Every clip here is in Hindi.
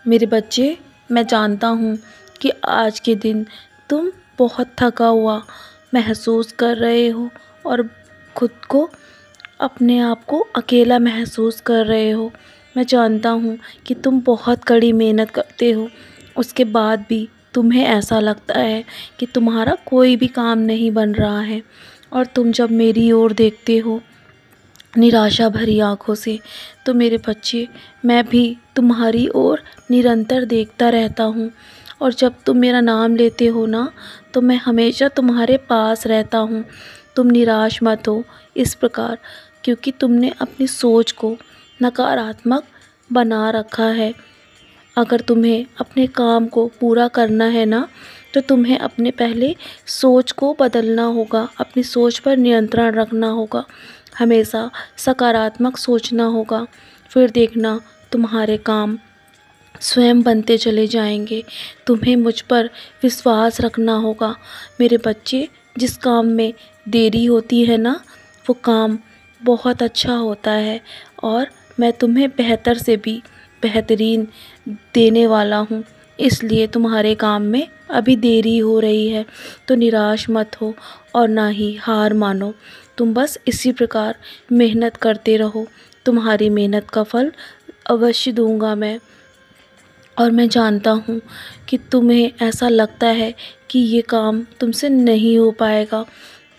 मेरे बच्चे, मैं जानता हूँ कि आज के दिन तुम बहुत थका हुआ महसूस कर रहे हो और खुद को अपने आप को अकेला महसूस कर रहे हो। मैं जानता हूँ कि तुम बहुत कड़ी मेहनत करते हो, उसके बाद भी तुम्हें ऐसा लगता है कि तुम्हारा कोई भी काम नहीं बन रहा है और तुम जब मेरी ओर देखते हो निराशा भरी आँखों से, तो मेरे बच्चे, मैं भी तुम्हारी ओर निरंतर देखता रहता हूँ और जब तुम मेरा नाम लेते हो ना, तो मैं हमेशा तुम्हारे पास रहता हूँ। तुम निराश मत हो इस प्रकार, क्योंकि तुमने अपनी सोच को नकारात्मक बना रखा है। अगर तुम्हें अपने काम को पूरा करना है ना, तो तुम्हें अपने पहले सोच को बदलना होगा, अपनी सोच पर नियंत्रण रखना होगा, हमेशा सकारात्मक सोचना होगा। फिर देखना तुम्हारे काम स्वयं बनते चले जाएंगे। तुम्हें मुझ पर विश्वास रखना होगा। मेरे बच्चे, जिस काम में देरी होती है ना, वो काम बहुत अच्छा होता है और मैं तुम्हें बेहतर से भी बेहतरीन देने वाला हूँ। इसलिए तुम्हारे काम में अभी देरी हो रही है, तो निराश मत हो और ना ही हार मानो। तुम बस इसी प्रकार मेहनत करते रहो, तुम्हारी मेहनत का फल अवश्य दूंगा मैं। और मैं जानता हूँ कि तुम्हें ऐसा लगता है कि ये काम तुमसे नहीं हो पाएगा।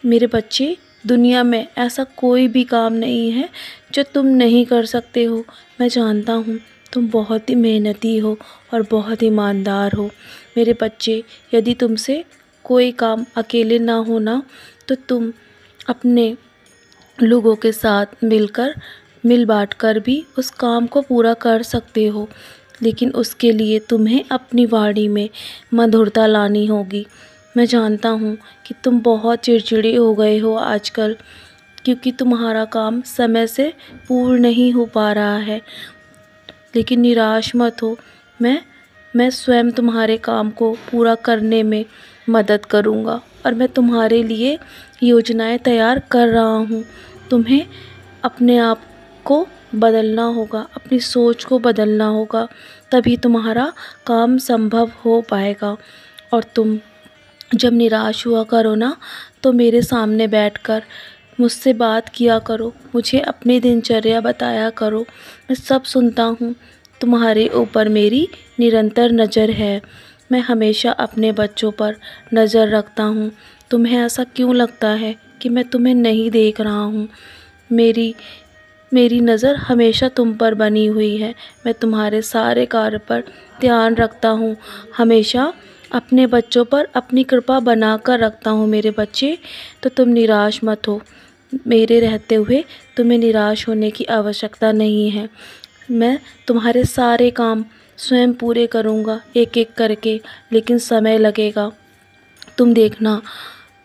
मेरे बच्चे, दुनिया में ऐसा कोई भी काम नहीं है जो तुम नहीं कर सकते हो। मैं जानता हूँ तुम बहुत ही मेहनती हो और बहुत ईमानदार हो। मेरे बच्चे, यदि तुमसे कोई काम अकेले ना हो ना, तो तुम अपने लोगों के साथ मिल बाँट कर भी उस काम को पूरा कर सकते हो। लेकिन उसके लिए तुम्हें अपनी वाणी में मधुरता लानी होगी। मैं जानता हूँ कि तुम बहुत चिड़चिड़े हो गए हो आजकल, क्योंकि तुम्हारा काम समय से पूर्ण नहीं हो पा रहा है। लेकिन निराश मत हो, मैं स्वयं तुम्हारे काम को पूरा करने में मदद करूँगा और मैं तुम्हारे लिए योजनाएं तैयार कर रहा हूँ। तुम्हें अपने आप को बदलना होगा, अपनी सोच को बदलना होगा, तभी तुम्हारा काम संभव हो पाएगा। और तुम जब निराश हुआ करो ना, तो मेरे सामने बैठकर मुझसे बात किया करो, मुझे अपनी दिनचर्या बताया करो। मैं सब सुनता हूँ। तुम्हारे ऊपर मेरी निरंतर नज़र है। मैं हमेशा अपने बच्चों पर नज़र रखता हूँ। तुम्हें ऐसा क्यों लगता है कि मैं तुम्हें नहीं देख रहा हूँ? मेरी नज़र हमेशा तुम पर बनी हुई है। मैं तुम्हारे सारे कार्य पर ध्यान रखता हूँ, हमेशा अपने बच्चों पर अपनी कृपा बनाकर रखता हूँ। मेरे बच्चे, तो तुम निराश मत हो। मेरे रहते हुए तुम्हें निराश होने की आवश्यकता नहीं है। मैं तुम्हारे सारे काम स्वयं पूरे करूँगा, एक एक करके, लेकिन समय लगेगा। तुम देखना,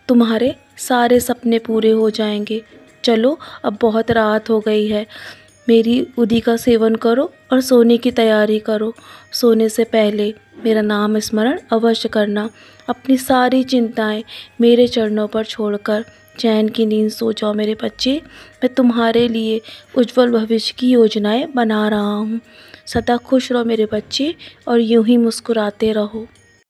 तुम्हारे सारे सपने पूरे हो जाएंगे। चलो, अब बहुत रात हो गई है, मेरी उदी का सेवन करो और सोने की तैयारी करो। सोने से पहले मेरा नाम स्मरण अवश्य करना। अपनी सारी चिंताएं मेरे चरणों पर छोड़कर चैन की नींद सो जाओ मेरे बच्चे। मैं तुम्हारे लिए उज्जवल भविष्य की योजनाएं बना रहा हूँ। सदा खुश रहो मेरे बच्चे और यूं ही मुस्कुराते रहो।